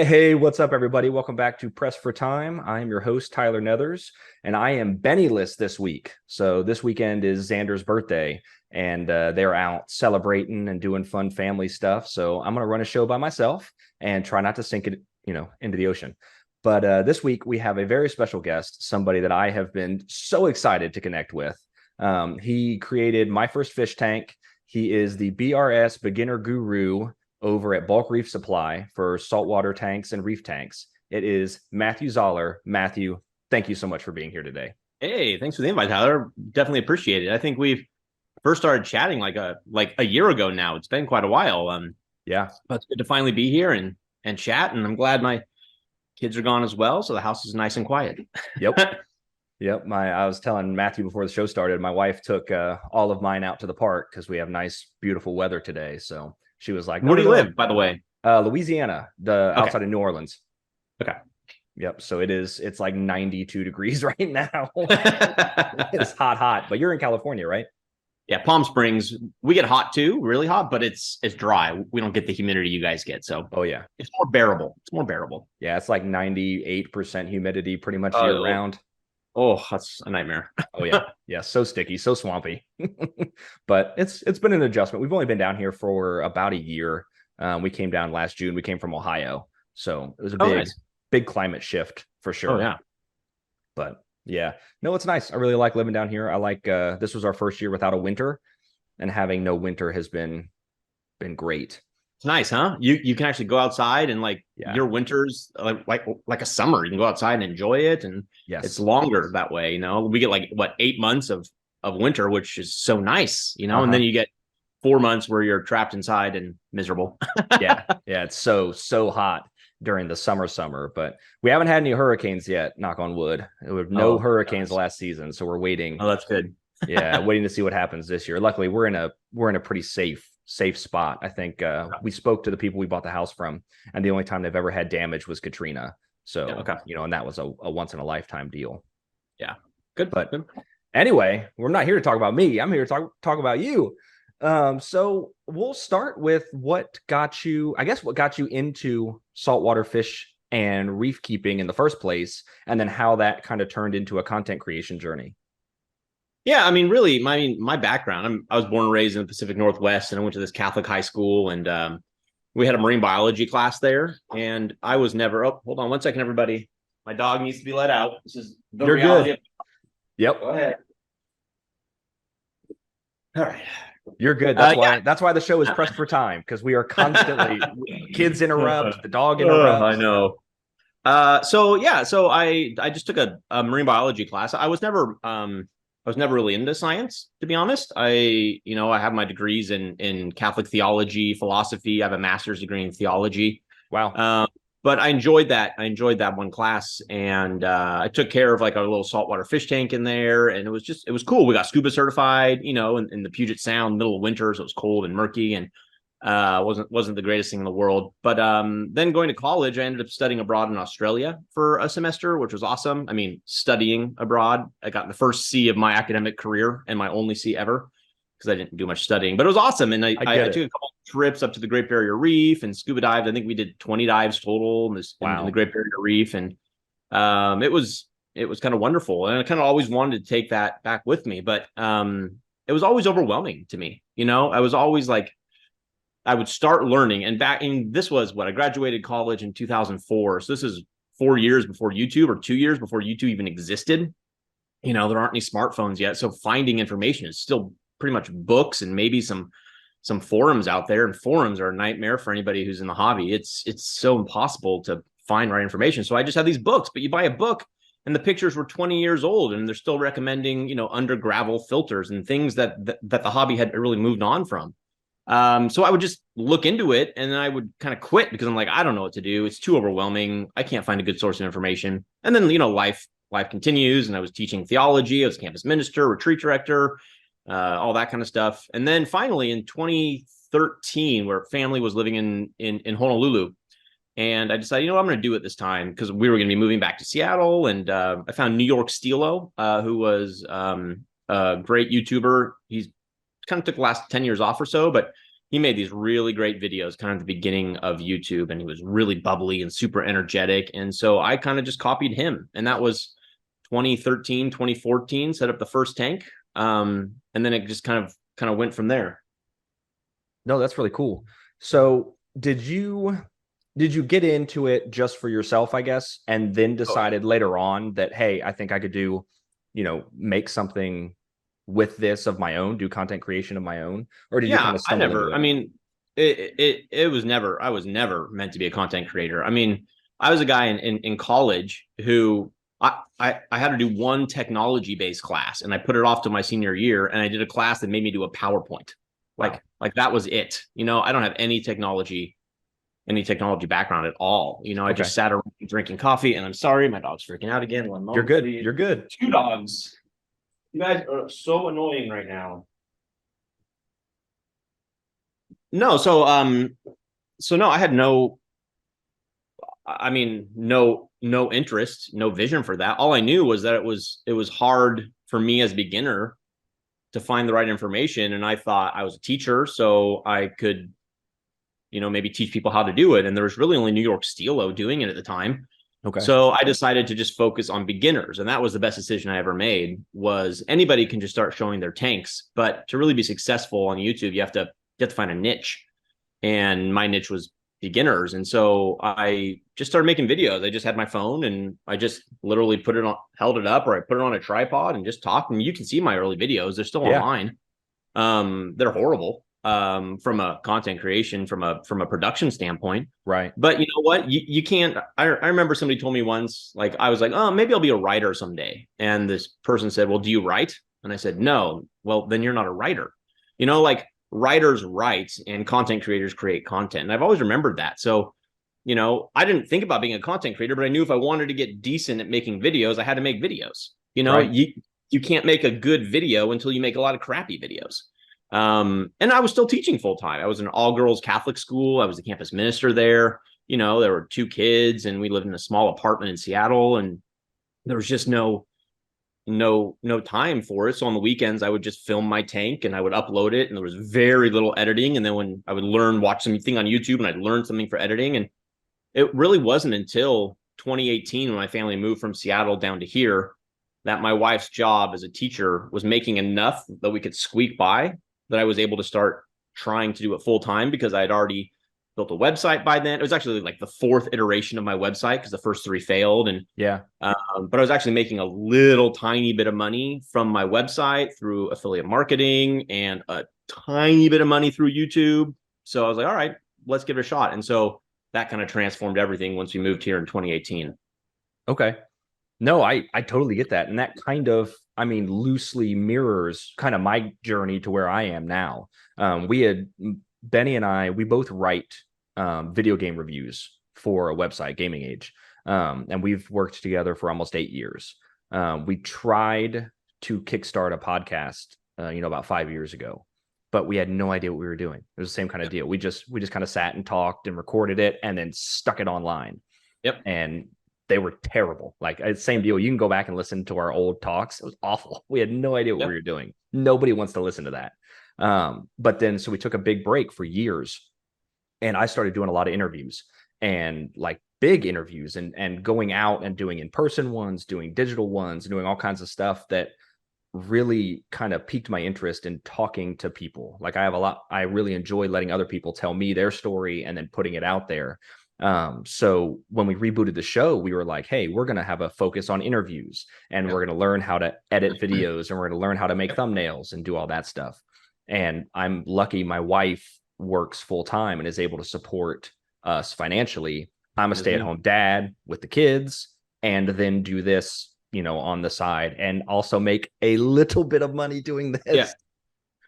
Hey, what's up, everybody? Welcome back to Press for Time. I am your host, Tyler Nethers, and I am Bennyless this week. So this weekend is Xander's birthday, and they're out celebrating and doing fun family stuff. So I'm going to run a show by myself and try not to sink it, into the ocean. But this week we have a very special guest, somebody that I have been so excited to connect with. He created my first fish tank. He is the BRS Beginner Guru over at Bulk Reef Supply for saltwater tanks and reef tanks. It is Matthew Zahler. Matthew, thank you so much for being here today. Hey, thanks for the invite, Tyler. Definitely appreciate it. I think we've first started chatting like a year ago now. It's been quite a while. Yeah, but it's good to finally be here and chat. And I'm glad my kids are gone as well, so the house is nice and quiet. Yep. Yep. I was telling Matthew before the show started, my wife took all of mine out to the park because we have nice, beautiful weather today. So she was like, "Where do you live, by the way?" Louisiana, outside of New Orleans. Okay. Yep. So it's like 92 degrees right now. It's hot, but you're in California, right? Yeah, Palm Springs, we get hot too, really hot, but it's dry. We don't get the humidity you guys get. So oh yeah, it's more bearable. It's more bearable. Yeah, it's like 98% humidity pretty much year round. Oh, that's a nightmare. Oh yeah. Yeah, so sticky, so swampy. But it's been an adjustment. We've only been down here for about a year. We came down last June. We came from Ohio. So it was a big climate shift for sure. Oh yeah. But yeah, no, it's nice. I really like living down here. I like this was our first year without a winter, and having no winter has been great. It's nice, huh? You can actually go outside and your winters like a summer. You can go outside and enjoy it, and it's longer that way. We get 8 months of winter, which is so nice, and then you get 4 months where you're trapped inside and miserable. yeah, it's so hot during the summer, but we haven't had any hurricanes yet. Knock on wood. There were no hurricanes last season, so we're waiting. Oh, that's good. Yeah, waiting to see what happens this year. Luckily, we're in a pretty safe spot. I think we spoke to the people we bought the house from, and the only time they've ever had damage was Katrina. So and that was a once in a lifetime deal. Yeah, good. But anyway, we're not here to talk about me. I'm here to talk about you. So we'll start with what got you into saltwater fish and reef keeping in the first place, and then how that kind of turned into a content creation journey. Yeah, I mean, really, my background, I was born and raised in the Pacific Northwest, and I went to this Catholic high school, and we had a marine biology class there, and I was never, hold on one second, everybody. My dog needs to be let out. This is the reality. Good. Yep. Go ahead. All right. You're good. That's why the show is pressed for time, because we are constantly kids interrupt, the dog interrupts. I know. So I just took a marine biology class. I was never really into science, to be honest. I have my degrees in Catholic theology, philosophy. I have a master's degree in theology. Wow. But I enjoyed that. I enjoyed that one class, and I took care of a little saltwater fish tank in there, and it was cool. We got scuba certified, in the Puget Sound, middle of winter, so it was cold and murky, and wasn't the greatest thing in the world. But then going to college, I ended up studying abroad in Australia for a semester, which was awesome. I mean, studying abroad, I got the first C of my academic career and my only C ever, because I didn't do much studying, but it was awesome. And I took a couple trips up to the Great Barrier Reef and scuba dived. I think we did 20 dives total in the Great Barrier Reef. And it was kind of wonderful. And I kind of always wanted to take that back with me, but it was always overwhelming to me. I was always I would start learning, and this was I graduated college in 2004. So this is 4 years before YouTube, or 2 years before YouTube even existed. There aren't any smartphones yet. So finding information is still pretty much books and maybe some forums out there, and forums are a nightmare for anybody who's in the hobby. It's so impossible to find right information. So I just had these books, but you buy a book and the pictures were 20 years old, and they're still recommending, under gravel filters and things that the hobby had really moved on from. So I would just look into it, and then I would kind of quit because I'm like, I don't know what to do. It's too overwhelming. I can't find a good source of information. And then, life continues, and I was teaching theology. I was campus minister, retreat director, all that kind of stuff. And then finally in 2013, where family was living in Honolulu, and I decided, I'm going to do it this time, because we were going to be moving back to Seattle. And I found New York Stilo, who was a great YouTuber. He's kind of took the last 10 years off or so, but he made these really great videos kind of at the beginning of YouTube, and he was really bubbly and super energetic. And so I kind of just copied him. And that was 2013, 2014, set up the first tank. And then it just kind of went from there. No, that's really cool. So did you get into it just for yourself, I guess, and then decided later on that, hey, I think I could do, make something with this of my own, do content creation of my own? Or did you kind of stumble into it? I mean, it was never, I was never meant to be a content creator. I mean, I was a guy in college who I had to do one technology based class, and I put it off to my senior year, and I did a class that made me do a PowerPoint. Like that was it. I don't have any technology background at all. I just sat around drinking coffee, and I'm sorry, my dog's freaking out again. One moment. You're good. You're good. 2 dogs. You guys are so annoying right now. No, so no, I had no interest, no vision for that. All I knew was that it was hard for me as a beginner to find the right information. And I thought I was a teacher, so I could, maybe teach people how to do it. And there was really only New York Steel doing it at the time. Okay. So I decided to just focus on beginners. And that was the best decision I ever made. Was anybody can just start showing their tanks, but to really be successful on YouTube, you have to find a niche. And my niche was beginners. And so I just started making videos. I just had my phone, and I just literally held it up, or I put it on a tripod and just talked. And you can see my early videos. They're still online. They're horrible from a content creation, from a production standpoint. Right. But you know what? You can't. I remember somebody told me once, like, I was like, oh, maybe I'll be a writer someday. And this person said, well, do you write? And I said, no. Well, then you're not a writer. Like, writers write and content creators create content. And I've always remembered that. So, I didn't think about being a content creator, but I knew if I wanted to get decent at making videos, I had to make videos. Right. You can't make a good video until you make a lot of crappy videos. And I was still teaching full time. I was in an all girls Catholic school. I was the campus minister there. There were 2 kids, and we lived in a small apartment in Seattle, and there was just no time for it. So on the weekends, I would just film my tank and I would upload it, and there was very little editing. And then when I would watch something on YouTube, and I'd learn something for editing. And it really wasn't until 2018, when my family moved from Seattle down to here, that my wife's job as a teacher was making enough that we could squeak by, that I was able to start trying to do it full time, because I had already built a website by then. It was actually like the 4th iteration of my website, because the first 3 failed. And but I was actually making a little tiny bit of money from my website through affiliate marketing, and a tiny bit of money through YouTube. So I was like, all right, let's give it a shot. And so that kind of transformed everything once we moved here in 2018. Okay. No, I totally get that. And that kind of, loosely mirrors kind of my journey to where I am now. Benny and I, we both write video game reviews for a website, Gaming Age. And we've worked together for almost 8 years. We tried to kickstart a podcast, about 5 years ago, but we had no idea what we were doing. It was the same kind of deal. We just kind of sat and talked and recorded it, and then stuck it online. Yep. And they were terrible. Like, same deal. You can go back and listen to our old talks. It was awful. We had no idea what we were doing. Nobody wants to listen to that. But then, so we took a big break for years, and I started doing a lot of interviews, and like big interviews, and going out and doing in-person ones, doing digital ones, doing all kinds of stuff that really kind of piqued my interest in talking to people. Like, I really enjoy letting other people tell me their story and then putting it out there. So when we rebooted the show, we were like, hey, we're going to have a focus on interviews, and we're going to learn how to edit videos, and we're going to learn how to make thumbnails and do all that stuff. And I'm lucky my wife works full time and is able to support us financially. I'm a stay-at-home dad with the kids, and then do this, on the side, and also make a little bit of money doing this.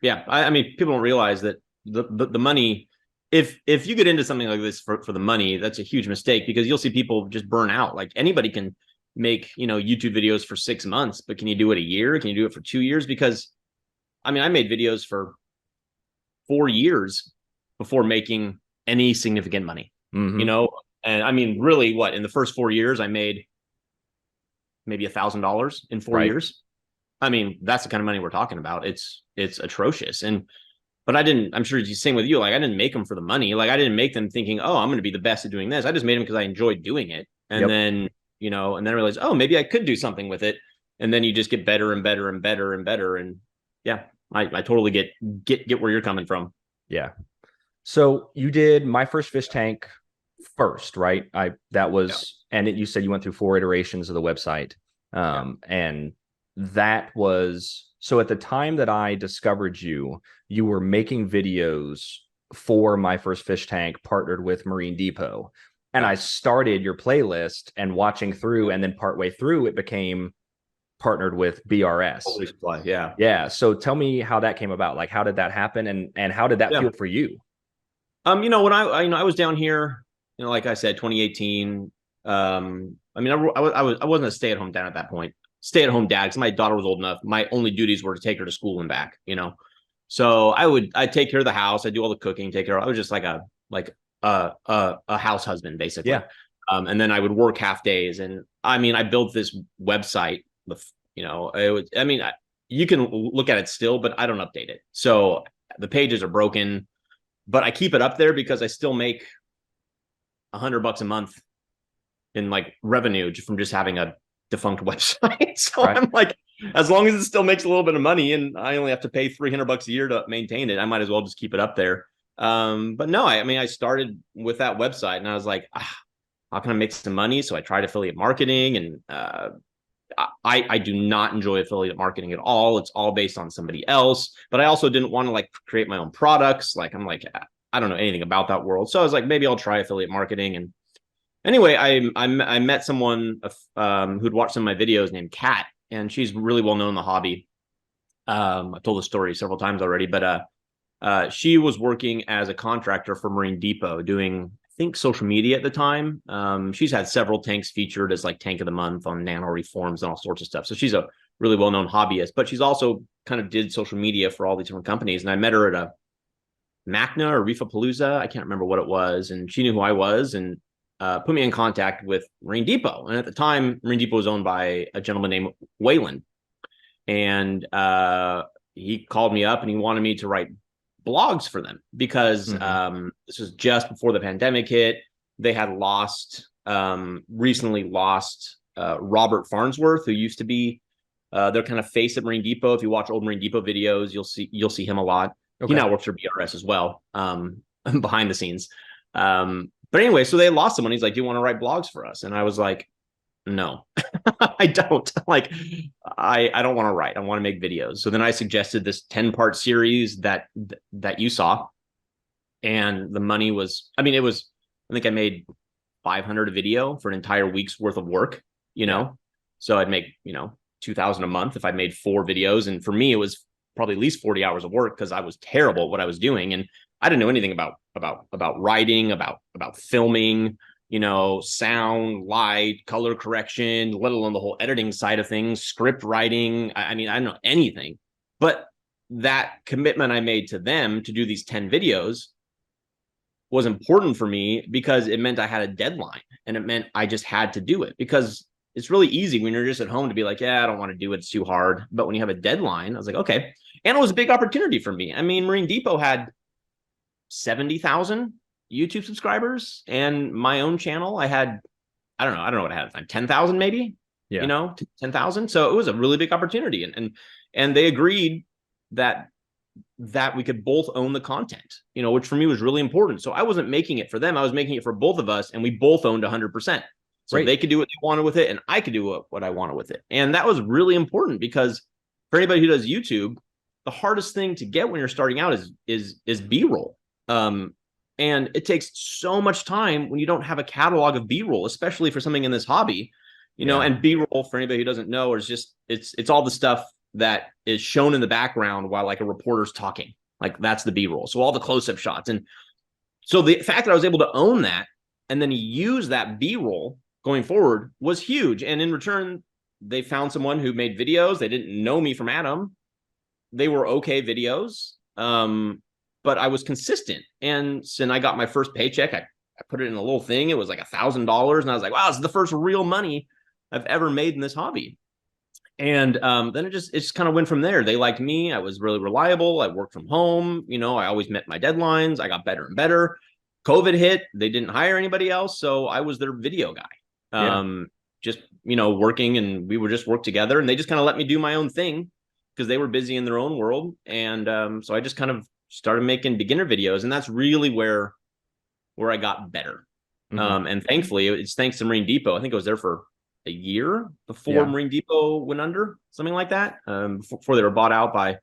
Yeah. I mean, people don't realize that the money, if you get into something like this for the money, that's a huge mistake, because you'll see people just burn out. Like, anybody can make, YouTube videos for 6 months, but can you do it a year? Can you do it for 2 years? Because I made videos for 4 years before making any significant money, and really, in the first 4 years, I made maybe $1,000 in 4 years. That's the kind of money we're talking about. It's atrocious. And but I'm sure it's the same with you. Like I didn't make them for the money. Like I didn't make them thinking, oh, I'm going to be the best at doing this. I just made them because I enjoyed doing it. And Yep. then, and then I realized, oh, maybe I could do something with it. And then you just get better and better and better and better. And yeah, I totally get where you're coming from. Yeah. So you did My First Fish Tank first, right? You said you went through 4 iterations of the website. And that was, so at the time that I discovered you, you were making videos for My First Fish Tank partnered with Marine Depot. And I started your playlist and watching through, and then partway through it became partnered with BRS. Bulk Reef Supply, yeah. Yeah. So tell me how that came about. Like, how did that happen, and how did that feel for you? When I was down here, like I said, 2018. I wasn't a stay-at-home dad at that point. Stay-at-home dad, because my daughter was old enough. My only duties were to take her to school and back. So I'd take care of the house. I'd do all the cooking, take care of. I was just like a house husband, basically. Yeah. And then I would work half days, and I built this website with, you can look at it still, but I don't update it. So the pages are broken, but I keep it up there because I still make $100 a month in like revenue from just having a defunct website. So right. I'm like, as long as it still makes a little bit of money and I only have to pay $300 a year to maintain it, I might as well just keep it up there. But no, I started with that website and I was like, how can I make some money? So I tried affiliate marketing, and I do not enjoy affiliate marketing at all. It's all based on somebody else, but I also didn't want to like create my own products. Like I'm like, I don't know anything about that world. So I was like, maybe I'll try affiliate marketing. And anyway, I met someone who'd watched some of my videos named Kat, and she's really well known in the hobby. I've told the story several times already, but she was working as a contractor for Marine Depot doing, I think, social media at the time. She's had several tanks featured as like Tank of the Month on Nano Reef forums and all sorts of stuff. So she's a really well-known hobbyist, but she's also kind of did social media for all these different companies. And I met her at a Macna or Reefapalooza. I can't remember what it was. And she knew who I was and put me in contact with Marine Depot. And at the time, Marine Depot was owned by a gentleman named Wayland. And he called me up and he wanted me to write blogs for them because this was just before the pandemic hit. They had recently lost Robert Farnsworth, who used to be their kind of face at Marine Depot. If you watch old Marine Depot videos, you'll see him a lot. Okay. He now works for BRS as well, behind the scenes. But anyway, so they lost someone. He's like, do you want to write blogs for us? And I was like, no, I don't. Like, I don't want to write. I want to make videos. So then I suggested this 10-part series that you saw. And the money was, I think I made $500 a video for an entire week's worth of work, So I'd make, $2,000 a month if I made 4 videos. And for me, it was probably at least 40 hours of work because I was terrible at what I was doing. And I didn't know anything about writing, about filming, sound, light, color correction, let alone the whole editing side of things, script writing. I don't know anything. But that commitment I made to them to do these 10 videos was important for me because it meant I had a deadline, and it meant I just had to do it, because it's really easy when you're just at home to be like, yeah, I don't want to do it. It's too hard. But when you have a deadline, I was like, okay. And it was a big opportunity for me. Marine Depot had 70,000 YouTube subscribers, and my own channel, I had, I don't know what I had, 10,000 maybe, 10,000. So it was a really big opportunity. And they agreed that we could both own the content, which for me was really important. So I wasn't making it for them. I was making it for both of us, and we both owned 100%. So They could do what they wanted with it, and I could do what I wanted with it. And that was really important, because for anybody who does YouTube, the hardest thing to get when you're starting out is B-roll. And it takes so much time when you don't have a catalog of B-roll, especially for something in this hobby, and B-roll, for anybody who doesn't know, is just, it's all the stuff that is shown in the background while like a reporter's talking. Like, that's the B-roll. So all the close-up shots. And so the fact that I was able to own that and then use that B-roll going forward was huge. And in return, they found someone who made videos. They didn't know me from Adam. They were okay videos. But I was consistent. And so I got my first paycheck. I put it in a little thing. It was like $1,000. And I was like, wow, this is the first real money I've ever made in this hobby. And then it just kind of went from there. They liked me. I was really reliable. I worked from home. I always met my deadlines. I got better and better. COVID hit. They didn't hire anybody else, so I was their video guy. Yeah. Just working, and we would just work together. And they just kind of let me do my own thing because they were busy in their own world. And so I just kind of started making beginner videos, and that's really where I got better. And thankfully, it's thanks to Marine Depot. I think I was there for a year before Marine Depot went under, something like that. Before they were bought out by,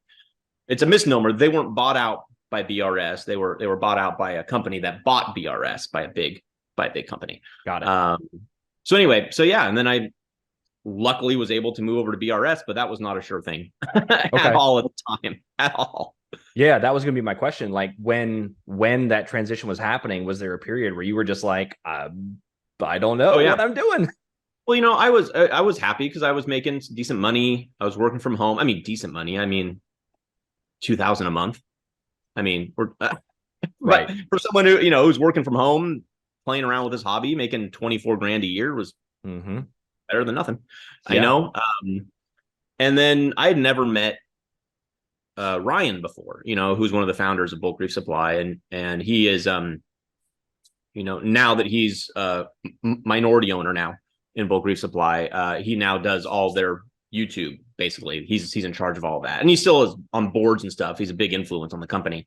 it's a misnomer. They weren't bought out by BRS. They were bought out by a company that bought BRS by a big company. Got it. So anyway, and then I luckily was able to move over to BRS, but that was not a sure thing at all at the time, at all. Yeah, that was going to be my question. Like when that transition was happening, was there a period where you were just like, I don't know what I'm doing? Well, I was happy because I was making decent money. I was working from home. I mean, decent money. I mean, $2,000 a month. I mean, right. For someone who's working from home, playing around with his hobby, making 24 grand a year was better than nothing. Yeah. I know. And then I had never met Ryan before, who's one of the founders of Bulk Reef Supply, and he is, now that he's a minority owner now in Bulk Reef Supply, he now does all their YouTube. Basically, he's in charge of all that, and he still is on boards and stuff. He's a big influence on the company,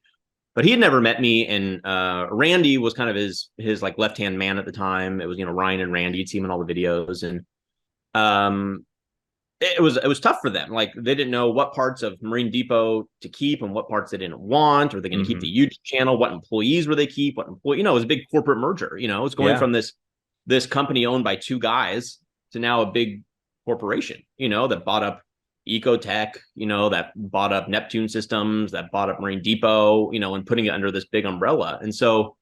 but he had never met me. And Randy was kind of his like left hand man at the time. It was Ryan and Randy. You'd see him in all the videos, and it was tough for them. Like they didn't know what parts of Marine Depot to keep and what parts they didn't want. Are they going to keep the YouTube channel? What employees were they keep? What employee? It was a big corporate merger. It's going from this company owned by two guys to now a big corporation. That bought up Ecotech. That bought up Neptune Systems. That bought up Marine Depot. And putting it under this big umbrella. And so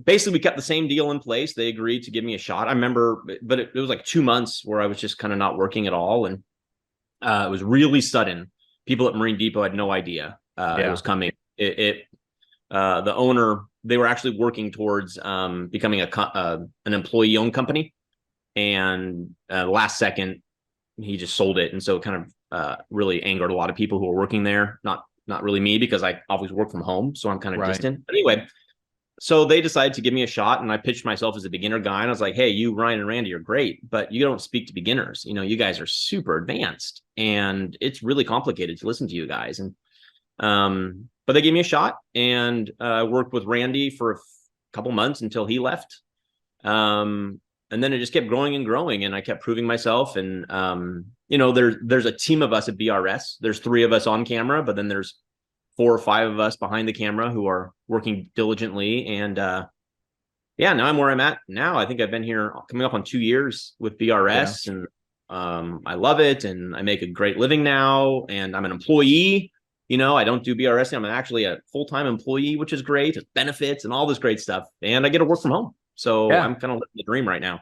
basically we kept the same deal in place. They agreed to give me a shot. I remember, but it was like 2 months where I was just kind of not working at all. And it was really sudden. People at Marine Depot had no idea it was coming. The owner, they were actually working towards becoming an employee-owned company. And last second, he just sold it. And so it kind of really angered a lot of people who were working there. Not really me, because I always work from home. So I'm kind of distant. But anyway, so they decided to give me a shot, and I pitched myself as a beginner guy. And I was like, hey, you, Ryan and Randy are great, but you don't speak to beginners. You guys are super advanced, and it's really complicated to listen to you guys. And but they gave me a shot, and I worked with Randy for a couple months until he left. And then it just kept growing and growing, and I kept proving myself. And there's a team of us at BRS. There's 3 of us on camera, but then there's 4 or 5 of us behind the camera who are working diligently. And now I'm where I'm at now. I think I've been here coming up on 2 years with BRS, and I love it, and I make a great living now, and I'm an employee. I don't do BRS. I'm actually a full-time employee, which is great. It's benefits and all this great stuff, and I get to work from home. So I'm kind of living the dream right now.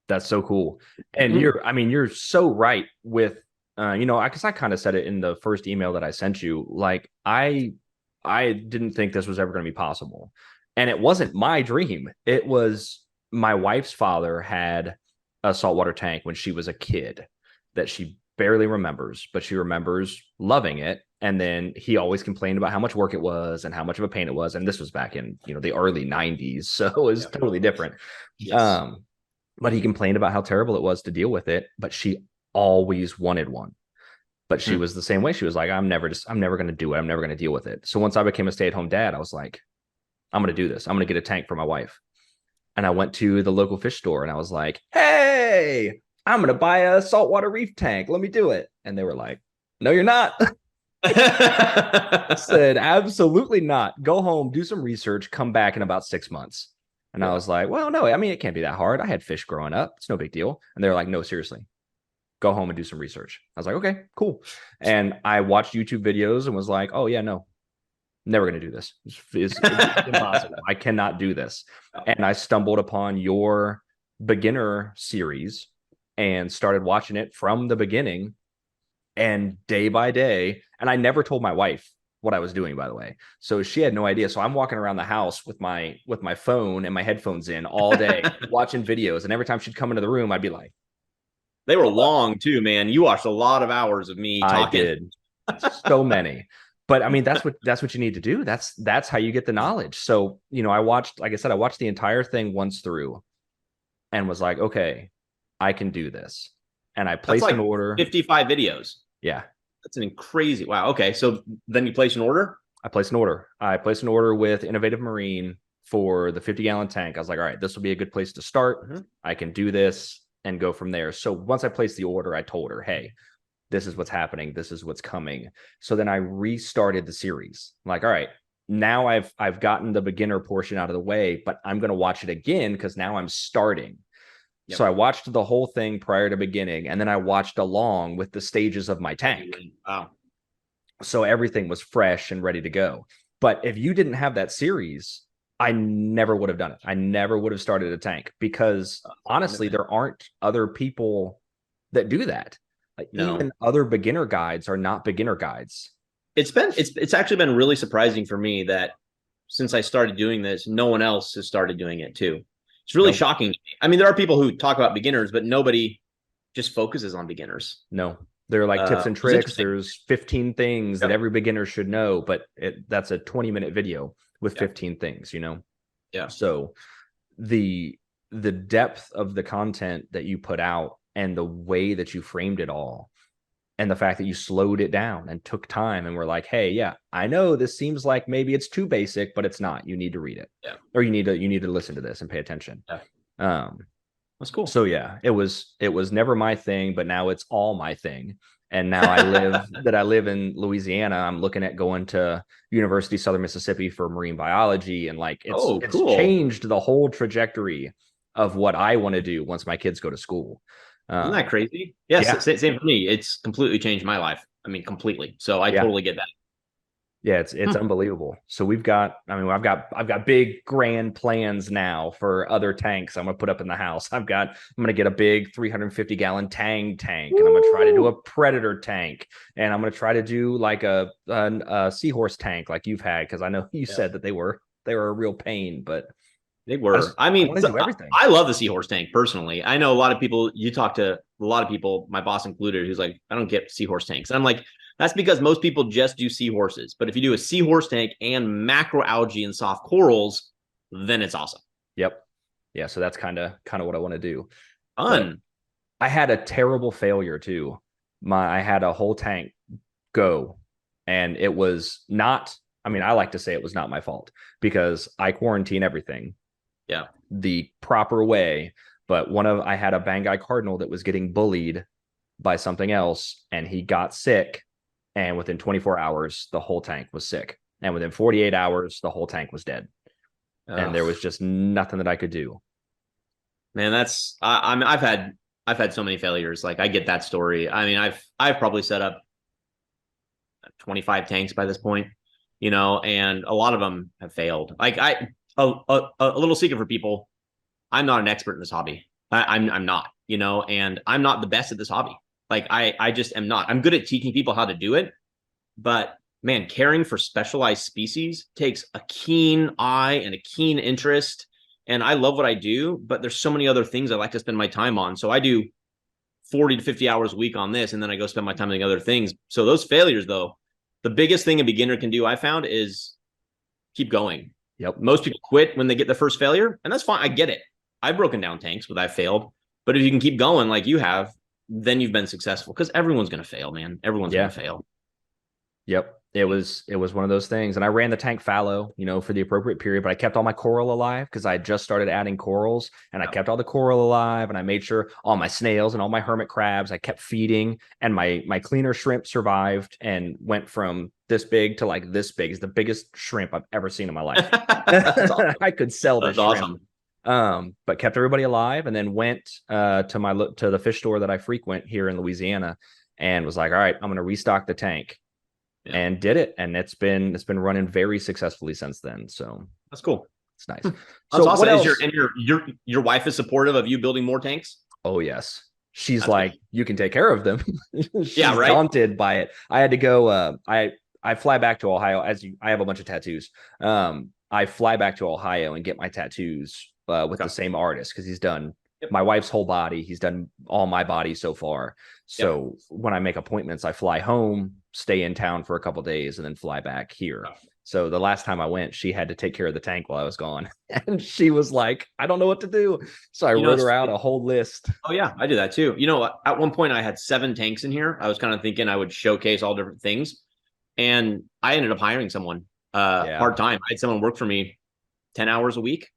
That's so cool. And you're so right with, because I kind of said it in the first email that I sent you. Like I didn't think this was ever going to be possible. And it wasn't my dream. It was my wife's father had a saltwater tank when she was a kid that she barely remembers, but she remembers loving it. And then he always complained about how much work it was and how much of a pain it was. And this was back in, the early 90s. So it was totally different. Yes. But he complained about how terrible it was to deal with it. But she always wanted one. But she was the same way. She was like, I'm never going to do it. I'm never going to deal with it. So once I became a stay-at-home dad, I was like, I'm going to do this. I'm going to get a tank for my wife. And I went to the local fish store and I was like, hey, I'm going to buy a saltwater reef tank. Let me do it. And they were like, no, you're not. I said, absolutely not. Go home, do some research, come back in about 6 months. And I was like, well, no, I mean, it can't be that hard. I had fish growing up. It's no big deal. And they're like, no, seriously, go home and do some research. I was like, okay, cool. And I watched YouTube videos and was like, oh yeah, no, never going to do this. It's impossible. I cannot do this. And I stumbled upon your beginner series and started watching it from the beginning. And day by day, and I never told my wife what I was doing, by the way. So she had no idea. So I'm walking around the house with my phone and my headphones in all day, watching videos. And every time she'd come into the room, I'd be like, They were long too, man. You watched a lot of hours of me talking. I did so many. But I mean, that's what you need to do. That's how you get the knowledge. So, I watched, like I said, I watched the entire thing once through and was like, okay, I can do this. And I placed an order. 55 videos. Yeah. That's an crazy. Wow. Okay. So then you place an order? I placed an order with Innovative Marine for the 50-gallon tank. I was like, all right, this will be a good place to start. Mm-hmm. I can do this and go from there. So once I placed the order, I told her, hey, this is what's happening. This is what's coming. So then I restarted the series. I'm like, all right, now I've gotten the beginner portion out of the way, but I'm going to watch it again because now I'm starting. Yep. So I watched the whole thing prior to beginning, and then I watched along with the stages of my tank. Wow. So everything was fresh and ready to go. But if you didn't have that series, I never would have done it. I never would have started a tank because honestly, there aren't other people that do that. Like even other beginner guides are not beginner guides. It's actually been really surprising for me that since I started doing this, no one else has started doing it too. It's really shocking to me. I mean, there are people who talk about beginners, but nobody just focuses on beginners. No, they're like tips and tricks. There's 15 things that every beginner should know, but that's a 20-minute video with 15 things, Yeah. So the depth of the content that you put out and the way that you framed it all and the fact that you slowed it down and took time and were like, hey, yeah, I know this seems like maybe it's too basic, but it's not. You need to read it. Yeah. Or you need to listen to this and pay attention. Yeah. That's cool. So yeah, it was never my thing, but now it's all my thing. And now I live in Louisiana. I'm looking at going to University of Southern Mississippi for marine biology. And like, it's cool. Changed the whole trajectory of what I want to do once my kids go to school. Isn't that crazy? Yes. Yeah. Same for me. It's completely changed my life. I mean, completely. So I totally get that. Yeah, it's unbelievable. So I've got big grand plans now for other tanks I'm gonna put up in the house. I'm gonna get a big 350-gallon tank, and I'm gonna try to do a predator tank, and I'm gonna try to do like a seahorse tank like you've had, because I know you said that they were a real pain, but they were. I mean, I love the seahorse tank personally. I know a lot of people. You talk to a lot of people, my boss included, who's like, I don't get seahorse tanks. And I'm like, that's because most people just do seahorses. But if you do a seahorse tank and macroalgae and soft corals, then it's awesome. Yep. Yeah. So that's kind of what I want to do. Fun. But I had a terrible failure too. I had a whole tank go, and it was not. I mean, I like to say it was not my fault because I quarantine everything. Yeah. The proper way. But I had a Bangai cardinal that was getting bullied by something else, and he got sick. And within 24 hours, the whole tank was sick. And within 48 hours, the whole tank was dead. And there was just nothing that I could do. Man, I've had so many failures. Like, I get that story. I mean, I've probably set up 25 tanks by this point, and a lot of them have failed. Like a little secret for people, I'm not an expert in this hobby. I'm not, and I'm not the best at this hobby. Like I just am not. I'm good at teaching people how to do it, but man, caring for specialized species takes a keen eye and a keen interest. And I love what I do, but there's so many other things I like to spend my time on. So I do 40 to 50 hours a week on this, and then I go spend my time doing other things. So those failures, though, the biggest thing a beginner can do, I found, is keep going. Yep. Most people quit when they get their first failure, and that's fine. I get it. I've broken down tanks, but I've failed. But if you can keep going like you have, then you've been successful, because everyone's going to fail, man. Everyone's going to fail. Yep. It was one of those things. And I ran the tank fallow, for the appropriate period, but I kept all my coral alive because I just started adding corals, and I kept all the coral alive, and I made sure all my snails and all my hermit crabs, I kept feeding, and my cleaner shrimp survived and went from this big to like this big. Is the biggest shrimp I've ever seen in my life. Awesome. I could sell this shrimp. Awesome. But kept everybody alive, and then went to the fish store that I frequent here in Louisiana, and was like, all right, I'm going to restock the tank. Yeah. And did it, and it's been running very successfully since then. So that's cool. It's nice. So awesome. What else? Your wife is supportive of you building more tanks? Oh yes, she's like, you can take care of them. She's right. Daunted by it. I had to go. I fly back to Ohio. I have a bunch of tattoos. I fly back to Ohio and get my tattoos with the same artist, because he's done Yep. my wife's whole body. He's done all my body so far. So when I make appointments, I fly home, stay in town for a couple days, and then fly back here. So the last time I went, she had to take care of the tank while I was gone. And she was like, I don't know what to do. So I wrote her out a whole list. Oh, yeah, I do that too. At one point I had 7 tanks in here. I was kind of thinking I would showcase all different things. And I ended up hiring someone part-time. I had someone work for me 10 hours a week.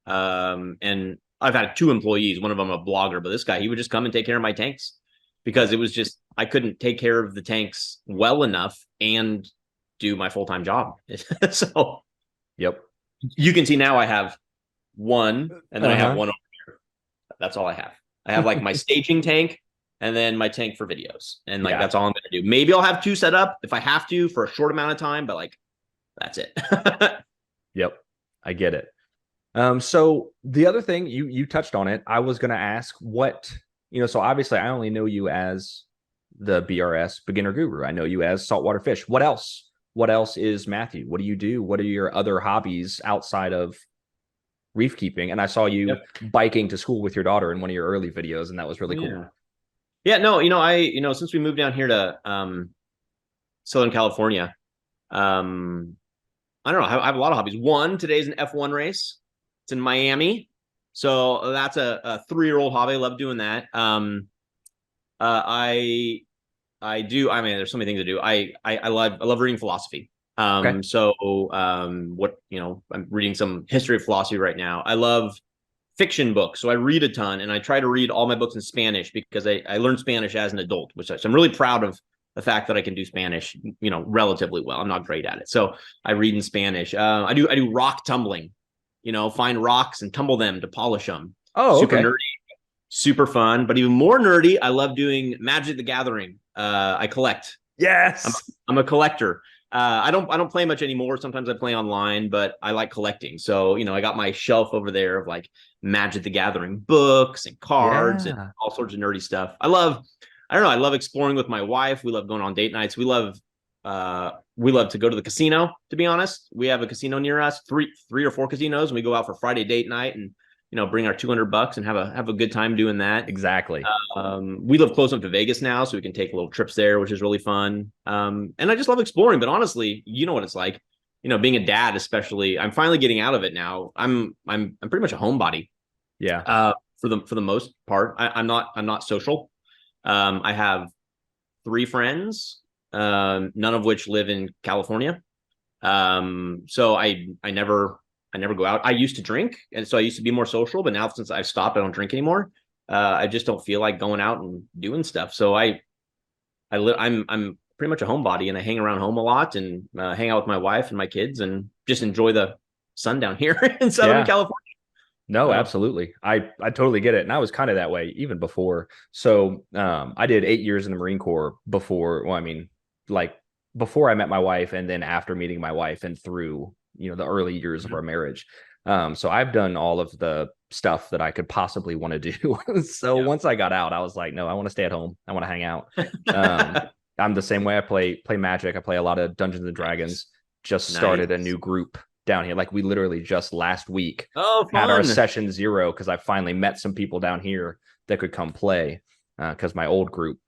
And I've had 2 employees, one of them a blogger, but this guy, he would just come and take care of my tanks because it was just, I couldn't take care of the tanks well enough and do my full-time job. So yep, you can see now I have one, and then I have one over here. That's all I have. I have like my staging tank and then my tank for videos. And like, that's all I'm going to do. Maybe I'll have 2 set up if I have to for a short amount of time, but like, that's it. Yep. I get it. So the other thing you touched on it, I was going to ask what, so obviously I only know you as the BRS Beginner Guru. I know you as saltwater fish. What else? What else is Matthew? What do you do? What are your other hobbies outside of reef keeping? And I saw you biking to school with your daughter in one of your early videos, and that was really cool. Yeah, no, since we moved down here to Southern California, I don't know. I have a lot of hobbies. One, today's an F1 race. It's in Miami. So that's a 3-year-old hobby. I love doing that. I do. I mean, there's so many things to do. I love reading philosophy. So I'm reading some history of philosophy right now. I love fiction books. So I read a ton, and I try to read all my books in Spanish because I learned Spanish as an adult, which I'm really proud of the fact that I can do Spanish, relatively well. I'm not great at it. So I read in Spanish. I do rock tumbling, find rocks and tumble them to polish them. Oh, super nerdy, super fun, but even more nerdy, I love doing Magic the Gathering. I collect. Yes. I'm a collector. I don't play much anymore. Sometimes I play online, but I like collecting. So, I got my shelf over there of like Magic the Gathering books and cards and all sorts of nerdy stuff. I love exploring with my wife. We love going on date nights. We love to go to the casino, to be honest. We have a casino near us, three or 4 casinos, and we go out for Friday date night and bring our $200 and have a good time doing that. Exactly. We live close up to Vegas now, so we can take little trips there, which is really fun. And I just love exploring. But honestly, you know what it's like, being a dad, especially. I'm finally getting out of it now. I'm pretty much a homebody. Yeah. For the most part, I'm not social. I have 3 friends, none of which live in California. So I never go out. I used to drink, and so I used to be more social, but now since I've stopped, I don't drink anymore. I just don't feel like going out and doing stuff. So I'm pretty much a homebody, and I hang around home a lot and hang out with my wife and my kids and just enjoy the sun down here in Southern California. No, absolutely. I totally get it. And I was kind of that way even before. So I did 8 years in the Marine Corps before I met my wife, and then after meeting my wife and through the early years of our marriage. So I've done all of the stuff that I could possibly want to do. So once I got out, I was like, no, I want to stay at home. I want to hang out. I'm the same way. I play Magic. I play a lot of Dungeons and Dragons. Just started a new group down here. Like we literally just last week had our session 0 because I finally met some people down here that could come play. Because my old group,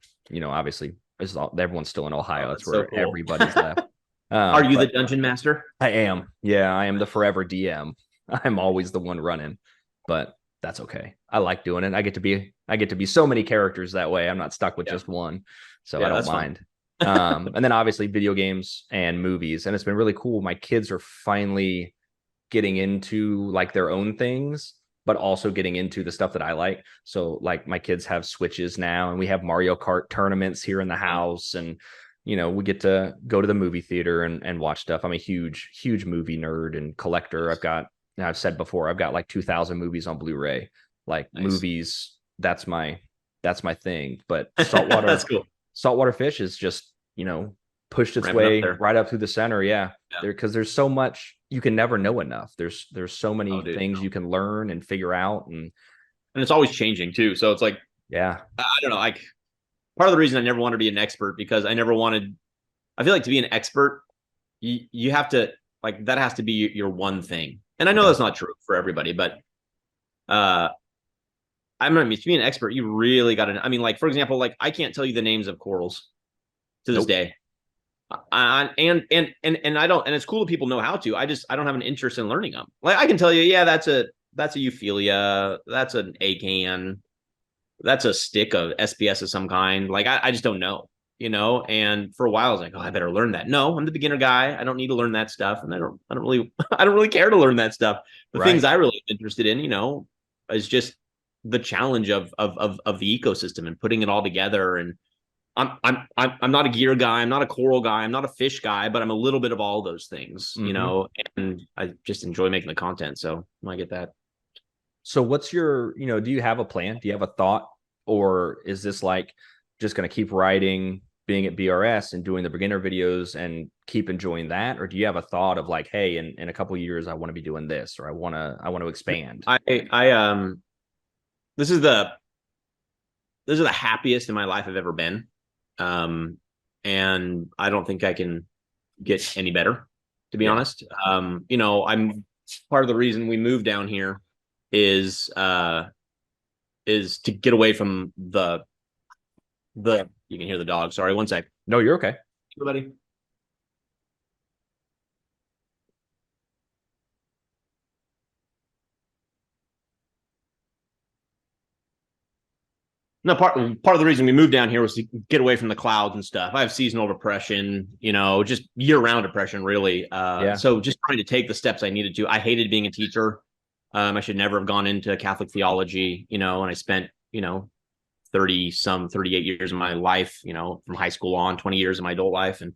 obviously everyone's still in Ohio. That's where everybody's left. Are you the dungeon master? I am. Yeah, I am the forever DM. I'm always the one running, but that's okay. I like doing it. I get to be so many characters that way. I'm not stuck with just one, so I don't mind. And then obviously video games and movies, and it's been really cool. My kids are finally getting into like their own things, but also getting into the stuff that I like. So like my kids have Switches now, and we have Mario Kart tournaments here in the house, and we get to go to the movie theater and watch stuff. I'm a huge movie nerd and collector. I've said before, I've got like 2,000 movies on Blu-ray. Like movies, that's my thing. But saltwater, that's cool. Saltwater fish is just, pushed its way right up through the center. Yeah. Because there's so much, you can never know enough. There's so many things you can learn and figure out. And it's always changing too. So it's like, I don't know. Part of the reason I never wanted to be an expert, because I feel like to be an expert, you have to, like, that has to be your one thing. And I know that's not true for everybody, but I'm not to be an expert. You really got to. I mean, like for example, like I can't tell you the names of corals to this day. And I don't. And it's cool that people know how to. I don't have an interest in learning them. Like I can tell you, yeah, that's a Euphilia. That's an acan. That's a stick of SPS of some kind. Like I just don't know, you know. And for a while, I was like, oh, I better learn that. No, I'm the beginner guy. I don't need to learn that stuff, and I don't really, I don't really care to learn that stuff. The things I really am interested in, you know, is just the challenge of the ecosystem and putting it all together. And I'm not a gear guy. I'm not a coral guy. I'm not a fish guy, but I'm a little bit of all those things, you know. And I just enjoy making the content, so I get that. So what's your, you know, do you have a plan? Do you have a thought? Or is this like just going to keep writing, being at BRS and doing the beginner videos and keep enjoying that? Or do you have a thought of like, hey, in a couple of years, I want to be doing this, or I want to expand? This is the happiest in my life I've ever been. And I don't think I can get any better, to be honest. You know, I'm part of the reason we moved down here is to get away from the you can hear the dog. Sorry, one sec. No, you're okay. Everybody. No, part of the reason we moved down here was to get away from the clouds and stuff. I have seasonal depression, you know, just year-round depression, really. So just trying to take the steps I needed to. I hated being a teacher. I should never have gone into Catholic theology, you know, and I spent, you know, 38 years of my life, you know, from high school on, 20 years of my adult life. And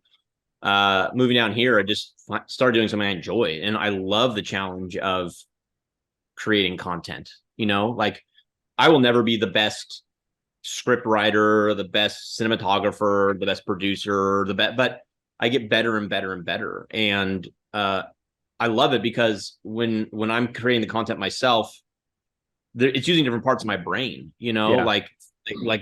moving down here, I just started doing something I enjoy. And I love the challenge of creating content, you know, like I will never be the best script writer, the best cinematographer, the best producer, but I get better and better and better. And I love it because when I'm creating the content myself, it's using different parts of my brain, you know, like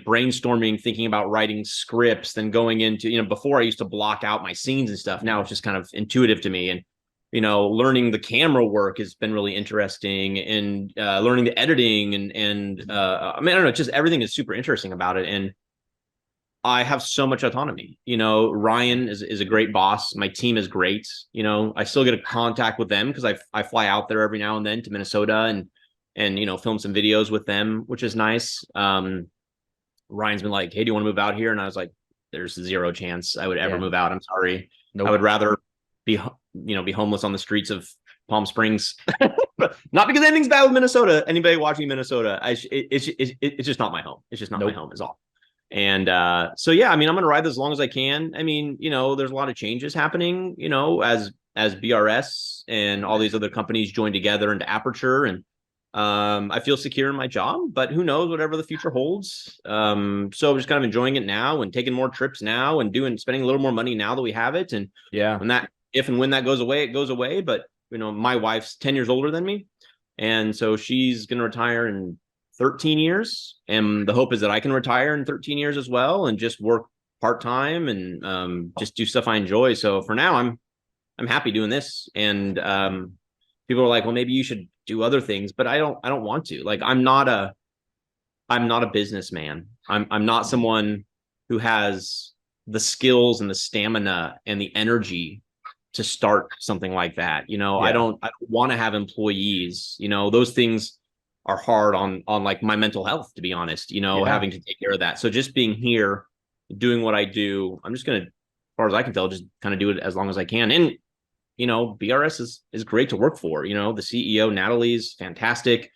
brainstorming, thinking about writing scripts, then going into, you know, before I used to block out my scenes and stuff. Now it's just kind of intuitive to me. And, you know, learning the camera work has been really interesting, and learning the editing and I mean, I don't know, just everything is super interesting about it. And I have so much autonomy. You know, Ryan is a great boss. My team is great. You know, I still get a contact with them because I fly out there every now and then to Minnesota and you know, film some videos with them, which is nice. Ryan's been like, hey, do you want to move out here? And I was like, there's zero chance I would ever move out. I'm sorry. Nope. I would rather be homeless on the streets of Palm Springs. Not because anything's bad with Minnesota. Anybody watching Minnesota, it's just not my home. It's just not my home is all. And so, yeah, I mean, I'm going to ride this as long as I can. I mean, you know, there's a lot of changes happening, you know, as BRS and all these other companies join together into Aperture. And I feel secure in my job, but who knows, whatever the future holds. So I'm just kind of enjoying it now and taking more trips now and spending a little more money now that we have it. And if and when that goes away, it goes away. But, you know, my wife's 10 years older than me. And so she's going to retire in 13 years. And the hope is that I can retire in 13 years as well and just work part-time and just do stuff I enjoy. So for now, I'm happy doing this. And people are like, well, maybe you should do other things, but I don't want to. Like, I'm not a businessman. I'm not someone who has the skills and the stamina and the energy to start something like that. You know, I don't want to have employees. You know, those things are hard on like my mental health, to be honest, you know, having to take care of that. So just being here, doing what I do, I'm just going to, as far as I can tell, just kind of do it as long as I can. And, you know, BRS is great to work for. You know, the CEO, Natalie's fantastic.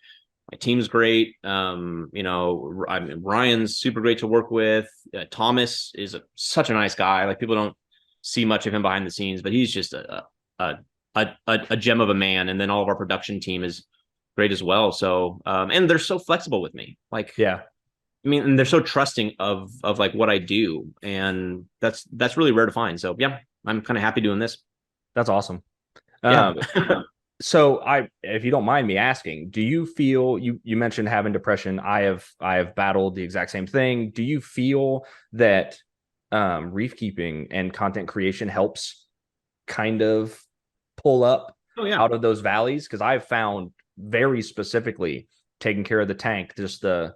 My team's great. You know, Ryan's super great to work with. Thomas is such a nice guy. Like, people don't see much of him behind the scenes, but he's just a gem of a man. And then all of our production team is great as well. So, and they're so flexible with me. Like, I mean, and they're so trusting of like what I do. And that's really rare to find. So yeah, I'm kind of happy doing this. That's awesome. So if you don't mind me asking, do you feel, you mentioned having depression. I have battled the exact same thing. Do you feel that reef keeping and content creation helps kind of pull up out of those valleys? Because I've found very specifically taking care of the tank, just the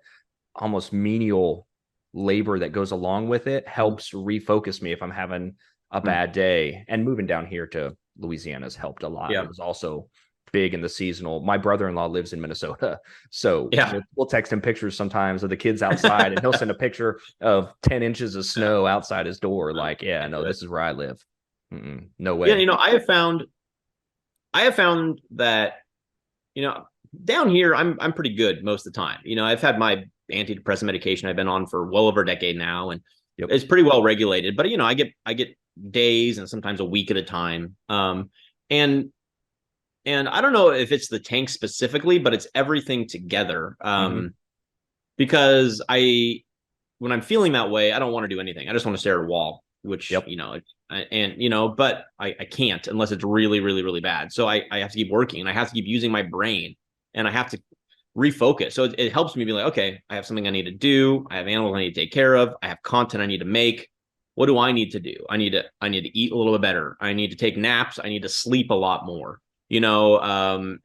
almost menial labor that goes along with it helps refocus me if I'm having a bad day. And moving down here to Louisiana has helped a lot. Yeah. It was also big in the seasonal. My brother-in-law lives in Minnesota, so Yeah. we'll text him pictures sometimes of the kids outside, and he'll send a picture of 10 inches of snow outside his door. Like, yeah, no, this is where I live. No way. Yeah, you know, I have found that, you know, down here I'm pretty good most of the time. You know, I've had my antidepressant medication I've been on for well over a decade now, and it's pretty well regulated. But you know, I get days and sometimes a week at a time. And I don't know if it's the tank specifically, but it's everything together. Because when I'm feeling that way, I don't want to do anything. I just want to stare at a wall, which, you know, and, you know, but I can't unless it's really, really, really bad. So I have to keep working, and I have to keep using my brain, and I have to refocus. So it helps me be like, okay, I have something I need to do. I have animals I need to take care of. I have content I need to make. What do I need to do? I need to eat a little bit better. I need to take naps. I need to sleep a lot more, you know,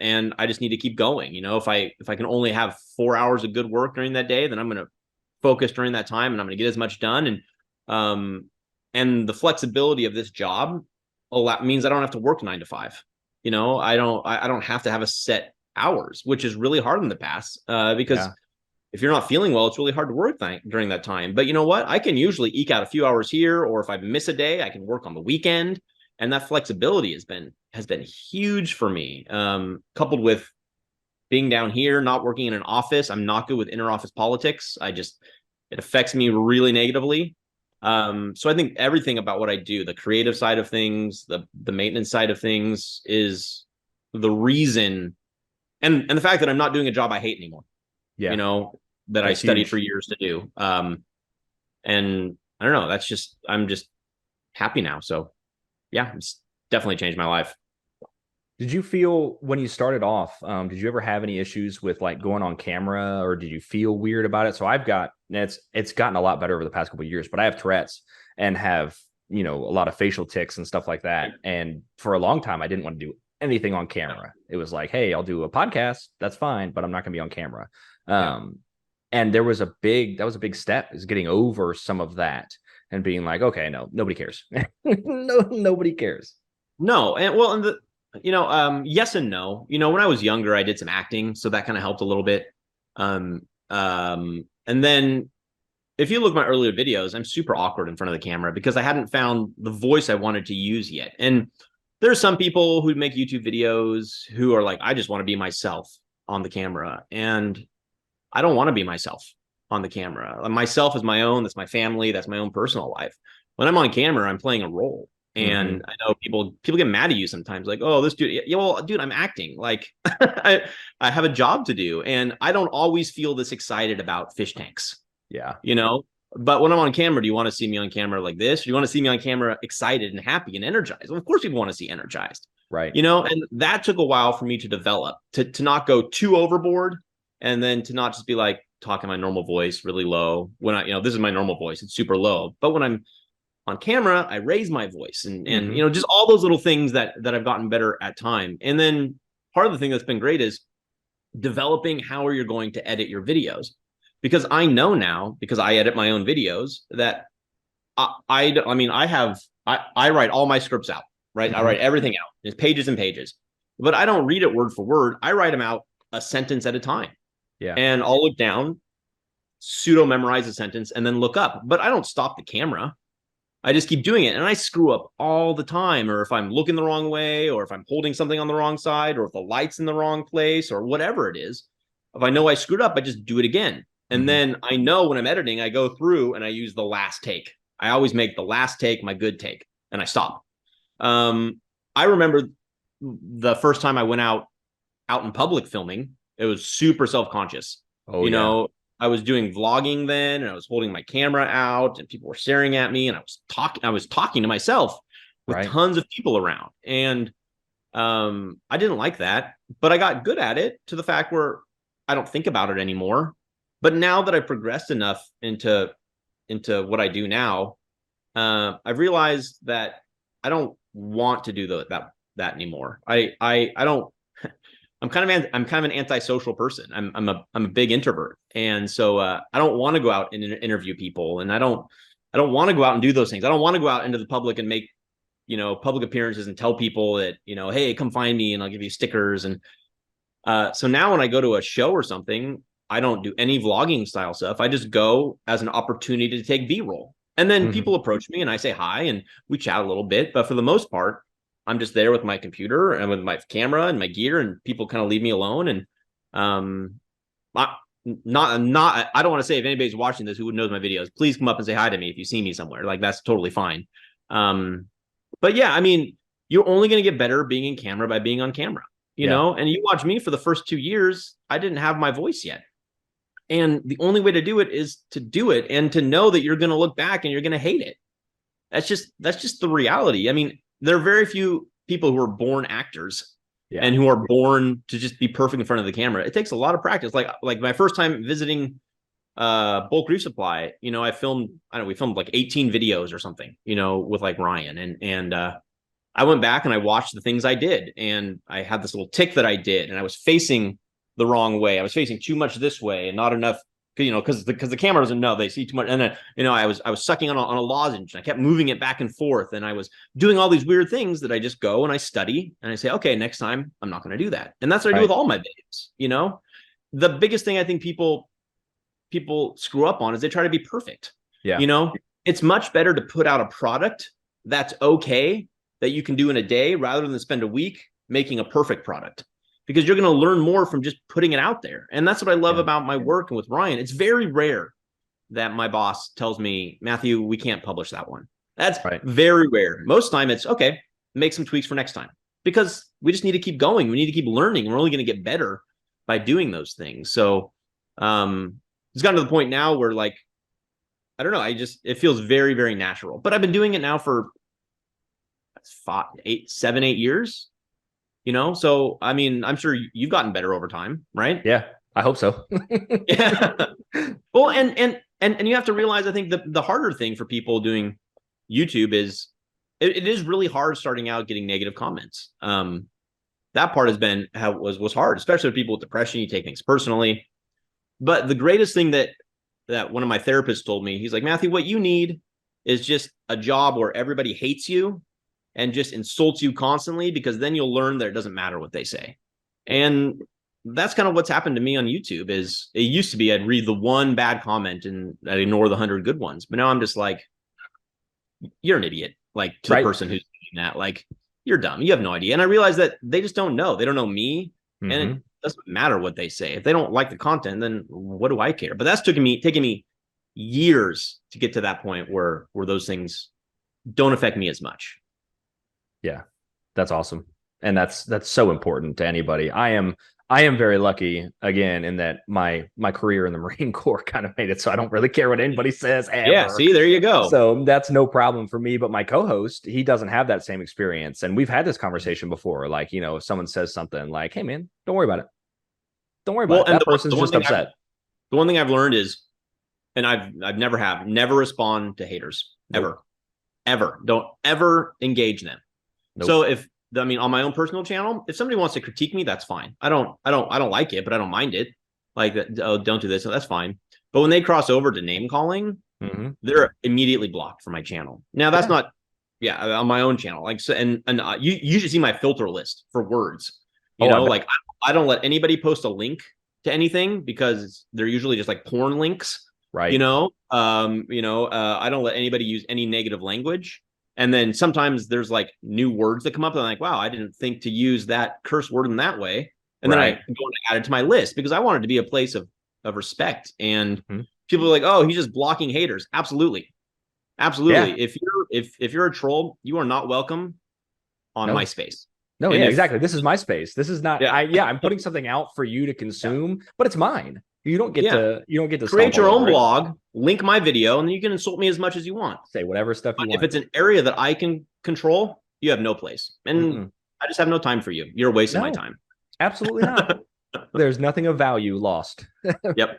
and I just need to keep going. You know, if I can only have 4 hours of good work during that day, then I'm going to focus during that time, and I'm going to get as much done. And the flexibility of this job means I don't have to work 9 to 5. You know, I don't have to have a set hours, which is really hard in the past, because if you're not feeling well, it's really hard to work during that time. But you know what? I can usually eke out a few hours here, or if I miss a day, I can work on the weekend. And that flexibility has been huge for me. Coupled with being down here, not working in an office. I'm not good with inter-office politics. It affects me really negatively. So I think everything about what I do, the creative side of things, the maintenance side of things, is the reason, and the fact that I'm not doing a job I hate anymore. Yeah. You know, that I studied for years to do. And I don't know, I'm just happy now. So yeah, it's definitely changed my life. Did you feel when you started off, did you ever have any issues with like going on camera, or did you feel weird about it? So it's gotten a lot better over the past couple of years, but I have Tourette's and have, you know, a lot of facial tics and stuff like that. And for a long time, I didn't want to do anything on camera. It was like, hey, I'll do a podcast. That's fine, but I'm not going to be on camera. And that was a big step, is getting over some of that and being like, okay, no, nobody cares. Nobody cares. No. Yes and no. You know, when I was younger, I did some acting, so that kind of helped a little bit. And then if you look at my earlier videos, I'm super awkward in front of the camera because I hadn't found the voice I wanted to use yet. And there's some people who make YouTube videos who are like, I just want to be myself on the camera. And I don't want to be myself on the camera. Myself is my own. That's my family. That's my own personal life. When I'm on camera, I'm playing a role. And I know people get mad at you sometimes, like, oh, this dude, yeah, well, dude, I'm acting. Like, I have a job to do, and I don't always feel this excited about fish tanks. Yeah, you know. But when I'm on camera, do you want to see me on camera like this? Or do you want to see me on camera excited and happy and energized? Well, of course, people want to see energized, right? You know, and that took a while for me to develop, to not go too overboard, and then to not just be like talking my normal voice really low. When this is my normal voice, it's super low. But when I'm on camera, I raise my voice, and you know, just all those little things that I've gotten better at time. And then part of the thing that's been great is developing how you're going to edit your videos, because I know now, because I edit my own videos, that I write all my scripts out, right? I write everything out. It's pages and pages, but I don't read it word for word. I write them out a sentence at a time. Yeah. And I'll look down, pseudo memorize a sentence, and then look up, but I don't stop the camera. I just keep doing it, and I screw up all the time. Or if I'm looking the wrong way, or if I'm holding something on the wrong side, or if the light's in the wrong place, or whatever it is, if I know I screwed up, I just do it again. And then I know when I'm editing, I go through and I use the last take. I always make the last take my good take, and I stop. I remember the first time I went out in public filming, it was super self-conscious. You know, I was doing vlogging then, and I was holding my camera out, and people were staring at me, and I was talking to myself with tons of people around. And I didn't like that, but I got good at it, to the fact where I don't think about it anymore. But now that I've progressed enough into what I do now, I've realized that I don't want to do that anymore. I don't I'm kind of an antisocial person. I'm a big introvert, and so I don't want to go out and interview people, and I don't want to go out and do those things. I don't want to go out into the public and make public appearances and tell people that hey, come find me and I'll give you stickers. And so now when I go to a show or something, I don't do any vlogging style stuff. I just go as an opportunity to take B-roll, and then people approach me and I say hi and we chat a little bit. But for the most part, I'm just there with my computer and with my camera and my gear, and people kind of leave me alone. And I don't want to say, if anybody's watching this who knows my videos, please come up and say hi to me if you see me somewhere. Like, that's totally fine. But yeah, I mean, you're only going to get better being in camera by being on camera, you know. And you watch me for the first 2 years, I didn't have my voice yet. And the only way to do it is to do it, and to know that you're going to look back and you're going to hate it. That's just the reality. I mean, there are very few people who are born actors and who are born to just be perfect in front of the camera. It takes a lot of practice. Like my first time visiting Bulk Reef Supply, we filmed like 18 videos or something, with like Ryan. And I went back and I watched the things I did, and I had this little tick that I did, and I was facing the wrong way. I was facing too much this way and not enough, because the camera doesn't know, they see too much. And then, I was sucking on a lozenge, and I kept moving it back and forth. And I was doing all these weird things that I just go and I study and I say, okay, next time I'm not going to do that. And that's what I do with all my videos. The biggest thing I think people screw up on is they try to be perfect. It's much better to put out a product that's okay, that you can do in a day, rather than spend a week making a perfect product, because you're going to learn more from just putting it out there. And that's what I love about my work. And with Ryan, it's very rare that my boss tells me, Matthew, we can't publish that one. That's very rare. Most time it's okay, make some tweaks for next time, because we just need to keep going. We need to keep learning. We're only going to get better by doing those things. So it's gotten to the point now where, like, I don't know, it feels very, very natural. But I've been doing it now for 7, 8 years. So I mean, I'm sure you've gotten better over time, right? Yeah, I hope so. Yeah. Well, and you have to realize, I think the harder thing for people doing YouTube is it is really hard starting out getting negative comments. That part has been was hard, especially with people with depression. You take things personally. But the greatest thing that one of my therapists told me, he's like, Matthew, what you need is just a job where everybody hates you and just insults you constantly, because then you'll learn that it doesn't matter what they say. And that's kind of what's happened to me on YouTube. Is it used to be I'd read the one bad comment and I'd ignore the 100 good ones. But now I'm just like, you're an idiot. Like, to the person who's doing that, like, you're dumb. You have no idea. And I realized that they just don't know. They don't know me. And it doesn't matter what they say. If they don't like the content, then what do I care? But that's taking me years to get to that point where those things don't affect me as much. Yeah, that's awesome. And that's so important to anybody. I am very lucky, again, in that my career in the Marine Corps kind of made it so I don't really care what anybody says ever. Yeah, see, there you go. So that's no problem for me. But my co-host, he doesn't have that same experience. And we've had this conversation before. Like, if someone says something like, hey, man, don't worry about it. Don't worry about it. That person's just upset. The one thing I've learned is, and I've never respond to haters. Nope. Ever. Don't ever engage them. Nope. So on my own personal channel, if somebody wants to critique me, that's fine. I don't like it, but I don't mind it. Like, oh, don't do this. So that's fine. But when they cross over to name calling, they're immediately blocked from my channel. Now that's not, on my own channel. Like, so, and you should see my filter list for words. Like, I don't let anybody post a link to anything, because they're usually just like porn links. Right. I don't let anybody use any negative language. And then sometimes there's like new words that come up, and I'm like, wow, I didn't think to use that curse word in that way. And then I go and add it to my list, because I want it to be a place of respect. And people are like, oh, he's just blocking haters. Absolutely. Yeah. If you're a troll, you are not welcome on my space. No, and exactly. This is my space. This is not. I'm putting something out for you to consume, but it's mine. You don't get to create your own blog, link my video, and then you can insult me as much as you want. Say whatever stuff you want. If it's an area that I can control, you have no place. And I just have no time for you. You're wasting my time. Absolutely not. There's nothing of value lost.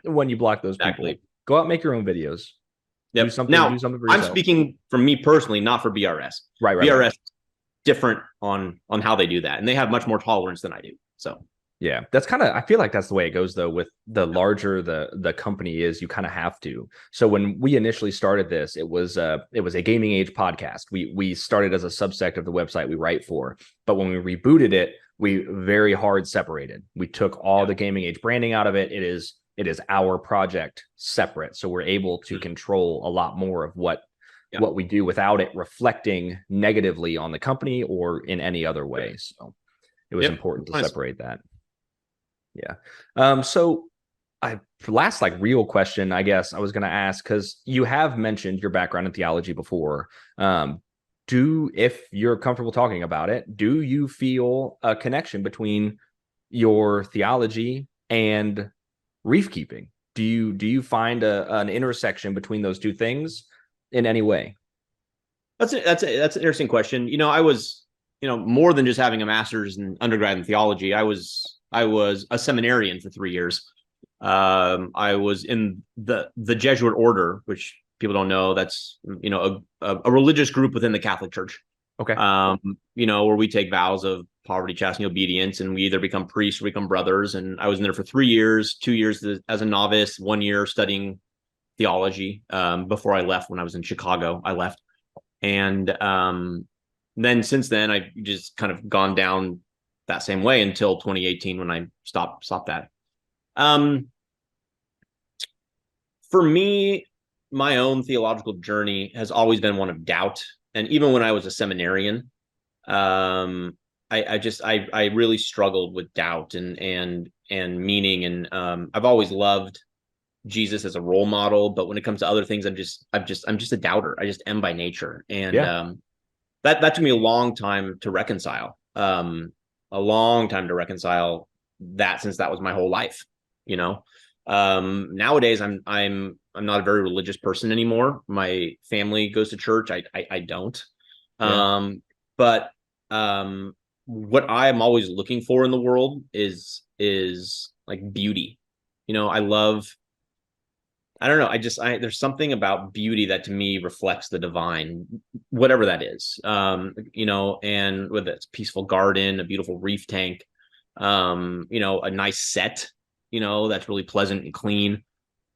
When you block those people. Go out and make your own videos. Yep. Do something for yourself. I'm speaking from me personally, not for BRS. Right. BRS different on how they do that, and they have much more tolerance than I do. So Yeah, that's kind of, I feel like that's the way it goes though. With the larger the company is, you kind of have to. So when we initially started this, it was a gaming age podcast. We started as a subsect of the website we write for, but when we rebooted it, we very hard separated. We took all the gaming age branding out of it. It is our project separate, so we're able to control a lot more of what we do without it reflecting negatively on the company or in any other way. So it was important to separate that. Yeah. So last like real question, I guess I was going to ask, because you have mentioned your background in theology before. If you're comfortable talking about it, do you feel a connection between your theology and reef keeping? Do you find an intersection between those two things in any way? That's an interesting question. I was, more than just having a master's in undergrad in theology. I was a seminarian for 3 years. I was in the Jesuit order, which people don't know. That's a religious group within the Catholic Church. Okay. Where we take vows of poverty, chastity, obedience, and we either become priests or become brothers. And I was in there for 3 years, 2 years as a novice, 1 year studying theology. Before I left, when I was in Chicago, I left, and then since then I've just kind of gone down that same way until 2018 when I stopped that. For me, my own theological journey has always been one of doubt. And even when I was a seminarian, I really struggled with doubt and meaning. And I've always loved Jesus as a role model, but when it comes to other things, I'm just a doubter. I just am by nature. And that took me a long time to reconcile. That, since that was my whole life. Nowadays I'm not a very religious person anymore. My family goes to church. I don't. But what I'm always looking for in the world is like beauty. I don't know. There's something about beauty that to me reflects the divine, whatever that is. And whether it's a peaceful garden, a beautiful reef tank, a nice set, that's really pleasant and clean.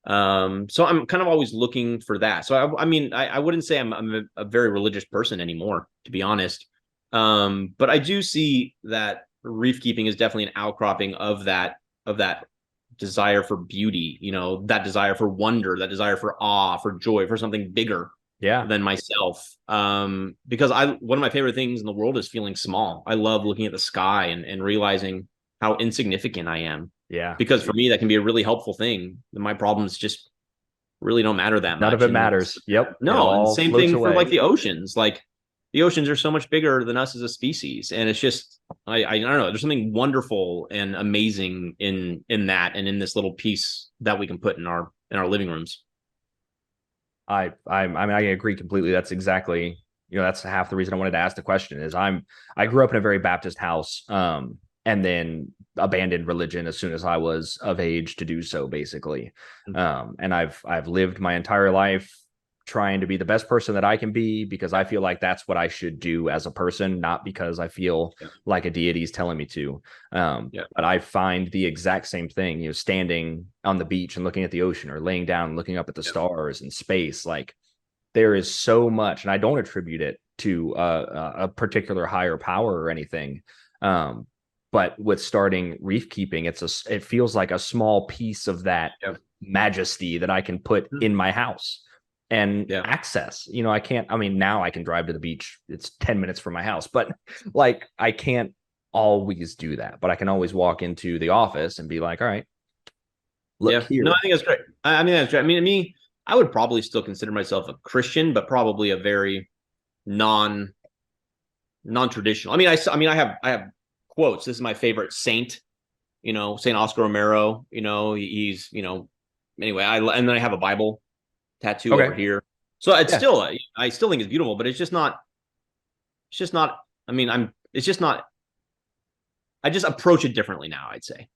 So I'm kind of always looking for that. So I wouldn't say I'm a very religious person anymore, to be honest. But I do see that reef keeping is definitely an outcropping of that desire for beauty, that desire for wonder, that desire for awe, for joy, for something bigger than myself. Because one of my favorite things in the world is feeling small. I love looking at the sky and realizing how insignificant I am. Yeah. Because for me, that can be a really helpful thing. My problems just really don't matter that much. None of it matters. Yep. No, and same thing for like the oceans. Like the oceans are so much bigger than us as a species. And it's just, I don't know, there's something wonderful and amazing in that, and in this little piece that we can put in our living rooms. I agree completely. That's exactly, that's half the reason I wanted to ask the question is I grew up in a very Baptist house, and then abandoned religion as soon as I was of age to do so, basically. And I've lived my entire life trying to be the best person that I can be, because I feel like that's what I should do as a person, not because I feel like a deity is telling me to. But I find the exact same thing, standing on the beach and looking at the ocean, or laying down and looking up at the stars and space. Like, there is so much, and I don't attribute it to a particular higher power or anything. But with starting reef keeping, it feels like a small piece of that majesty that I can put in my house and access. Now I can drive to the beach. It's 10 minutes from my house, but like, I can't always do that, but I can always walk into the office and be like, all right, look here. No, I think that's great. That's great. Me, I would probably still consider myself a Christian, but probably a very non-traditional. I have quotes. This is my favorite saint, Saint Oscar Romero. He's anyway. And then I have a Bible tattoo over here. So it's still, I still think it's beautiful, but it's just not. I just approach it differently now. I'd say.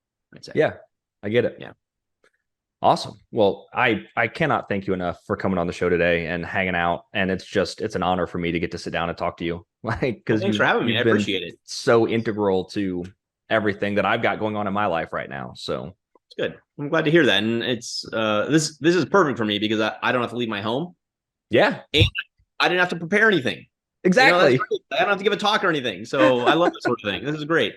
Yeah, I get it. Yeah. Awesome. Well, I cannot thank you enough for coming on the show today and hanging out. And it's an honor for me to get to sit down and talk to you. Like, because thanks for having me. I appreciate it. So integral to everything that I've got going on in my life right now. So it's good. I'm glad to hear that. And it's this is perfect for me because I don't have to leave my home. Yeah. And I didn't have to prepare anything. Exactly. You know, I don't have to give a talk or anything. So I love this sort of thing. This is great.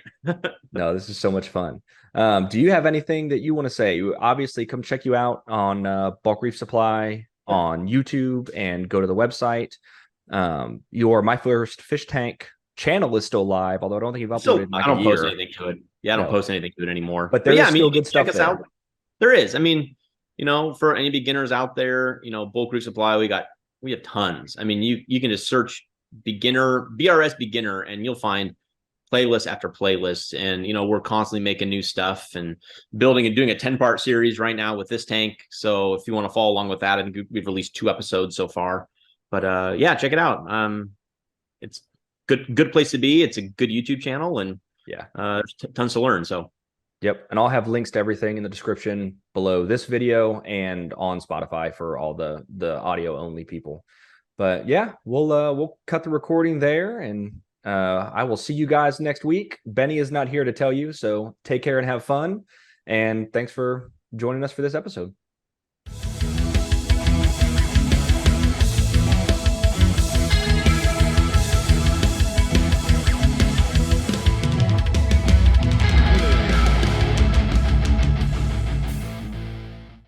No, this is so much fun. Do you have anything that you want to say? You obviously come check you out on Bulk Reef Supply on YouTube and go to the website. Your My First Fish Tank channel is still live, although I don't think you've uploaded in like I don't a post year. anything to it. Yeah, I don't post anything to it anymore. But there's yeah, still good stuff check us there. out. There is. I mean, you know, for any beginners out there, you know, Bulk Reef Supply, we have tons. I mean, you can just search BRS Beginner, and you'll find playlist after playlist. And, you know, we're constantly making new stuff and building and doing a 10-part series right now with this tank. So if you want to follow along with that, I think we've released 2 episodes so far. But yeah, check it out. It's good place to be. It's a good YouTube channel, and yeah, there's tons to learn. So yep. And I'll have links to everything in the description below this video and on Spotify for all the audio only people. But yeah, we'll cut the recording there, and I will see you guys next week. Benny is not here to tell you, so take care and have fun. And thanks for joining us for this episode.